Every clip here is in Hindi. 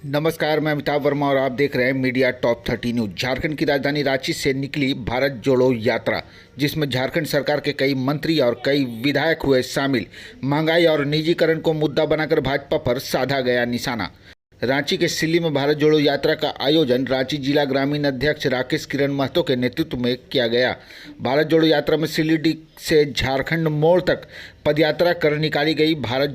नमस्कार, मैं अमिताभ वर्मा और आप देख रहे हैं मीडिया टॉप 30 न्यूज। झारखंड की राजधानी रांची से निकली भारत जोड़ो यात्रा, जिसमें झारखंड सरकार के कई मंत्री और कई विधायक हुए शामिल। महंगाई और निजीकरण को मुद्दा बनाकर भाजपा पर साधा गया निशाना। रांची के सिल्ली में भारत जोड़ो यात्रा का आयोजन रांची जिला ग्रामीण अध्यक्ष राकेश किरण महतो के नेतृत्व में किया गया। भारत जोड़ो यात्रा में सिल्ली से झारखंड मोड़ तक पदयात्रा कर निकाली गई। भारत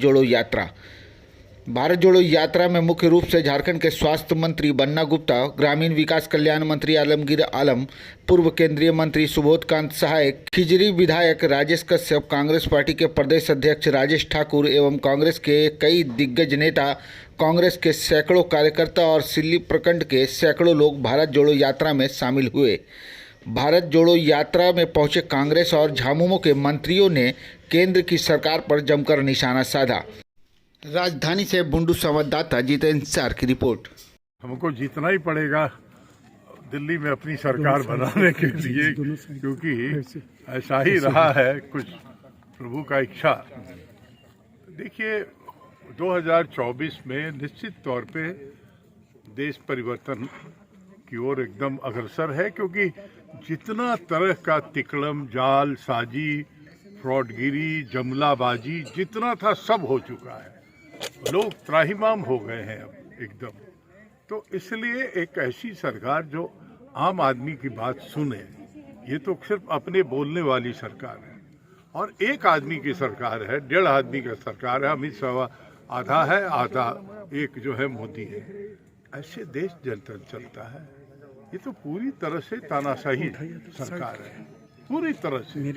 जोड़ो यात्रा में मुख्य रूप से झारखंड के स्वास्थ्य मंत्री बन्ना गुप्ता, ग्रामीण विकास कल्याण मंत्री आलमगीर आलम, पूर्व केंद्रीय मंत्री सुबोध कांत सहाय, खिजरी विधायक राजेश कश्यप, कांग्रेस पार्टी के प्रदेश अध्यक्ष राजेश ठाकुर एवं कांग्रेस के कई दिग्गज नेता, कांग्रेस के सैकड़ों कार्यकर्ता और सिल्ली प्रखंड के सैकड़ों लोग भारत जोड़ो यात्रा में शामिल हुए। भारत जोड़ो यात्रा में पहुंचे कांग्रेस और झामुमो के मंत्रियों ने केंद्र की सरकार पर जमकर निशाना साधा। राजधानी से बुंडू संवाददाता जितेंद्र सार की रिपोर्ट। हमको जीतना ही पड़ेगा दिल्ली में अपनी सरकार बनाने के लिए, क्योंकि ऐसा ही रहा है कुछ प्रभु का इच्छा। देखिए, 2024 में निश्चित तौर पे देश परिवर्तन की ओर एकदम अग्रसर है, क्योंकि जितना तरह का तिकड़म, जाल साजी, फ्रॉडगिरी, जमलाबाजी जितना था सब हो चुका है। लोग त्राहिमाम हो गए हैं अब एकदम। तो इसलिए एक ऐसी सरकार जो आम आदमी की बात सुने, ये तो सिर्फ अपने बोलने वाली सरकार है और एक आदमी की सरकार है, 1.5 आदमी का सरकार है। अमित शाह आधा है, आधा एक जो है मोदी है। ऐसे देश चलता है। ये तो पूरी तरह से तानाशाही सरकार है, पूरी तरह से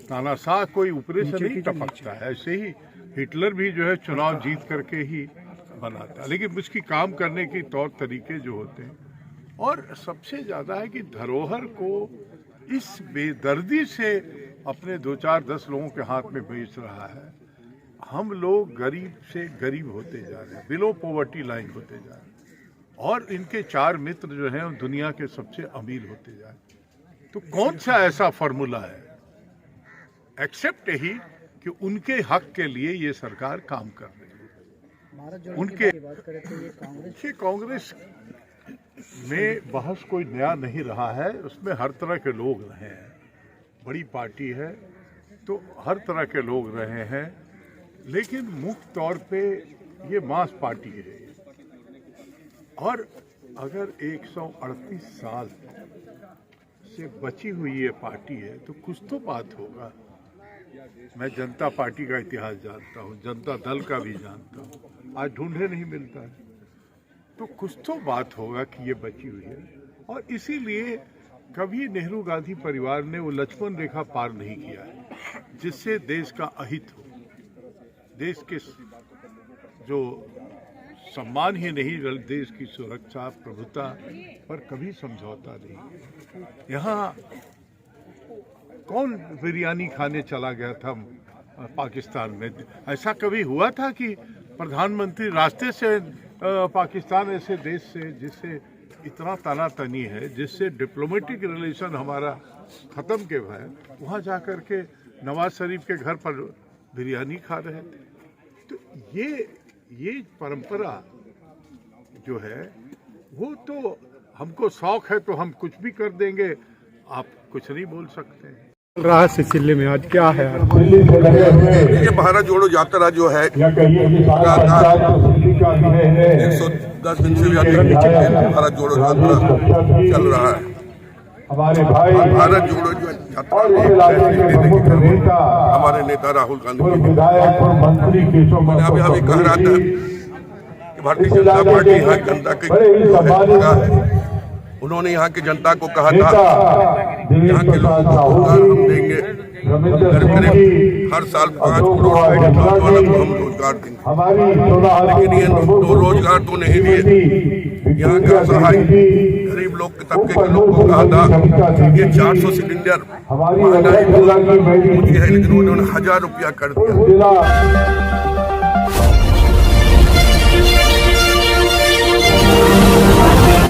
तानाशाह। कोई ऊपरे से नहीं टपकता है। ऐसे ही हिटलर भी जो है चुनाव जीत करके ही बनाता है, लेकिन उसकी काम करने के तौर तरीके जो होते हैं। और सबसे ज़्यादा है कि धरोहर को इस बेदर्दी से अपने 2-4-10 लोगों के हाथ में बेच रहा है। हम लोग गरीब से गरीब होते जा रहे हैं, बिलो पॉवर्टी लाइन होते जा रहे हैं, और इनके 4 मित्र जो हैं दुनिया के सबसे अमीर होते जा रहे हैं। तो कौन सा ऐसा फार्मूला है एक्सेप्ट यही कि उनके हक के लिए ये सरकार काम कर रही है। उनके कांग्रेस में बहस कोई नया नहीं रहा है, उसमें हर तरह के लोग रहे हैं। बड़ी पार्टी है तो हर तरह के लोग रहे हैं, लेकिन मुख्य तौर पे ये मास पार्टी है। और अगर 138 साल से बची हुई ये पार्टी है तो कुछ तो बात होगा। मैं जनता पार्टी का इतिहास जानता हूँ, जनता दल का भी जानता हूँ, आज ढूंढे नहीं मिलता है। तो कुछ तो बात होगा कि ये बची हुई है। और इसीलिए कभी नेहरू गांधी परिवार ने वो लक्ष्मण रेखा पार नहीं किया है जिससे देश का अहित हो, देश के जो सम्मान ही नहीं, देश की सुरक्षा, प्रभुता पर कभी समझौता नहीं। यहाँ कौन बिरयानी खाने चला गया था पाकिस्तान में? ऐसा कभी हुआ था कि प्रधानमंत्री रास्ते से पाकिस्तान ऐसे देश से जिससे इतना तनातनी है, जिससे डिप्लोमेटिक रिलेशन हमारा ख़त्म के है, वहाँ जा कर के नवाज शरीफ के घर पर बिरयानी खा रहे थे। तो ये परंपरा जो है वो तो हमको शौक है तो हम कुछ भी कर देंगे, आप कुछ नहीं बोल सकते हैं। रहा सिलसिले में आज क्या है? ये भारत जोड़ो यात्रा जो है 110 दिन से ज्यादा भारत जोड़ो यात्रा चल रहा है। भारत जोड़ो यात्रा हमारे नेता राहुल गांधी मैंने अभी कह रहा था कि भारतीय जनता पार्टी यहाँ जनता के उन्होंने यहाँ की जनता को कहा था यहाँ के लोगों को रोजगार हम देंगे, करीब हर साल 5 करोड़ नौजवानों को हम रोजगार देंगे। लेकिन ये 2 रोजगार तो नहीं दिए। यहाँ का सहाय गरीब लोग के तबके के लोग को कहा था ये 400 सिलेंडर महंगाई है, लेकिन उन्होंने 1000 रुपया कर दिया।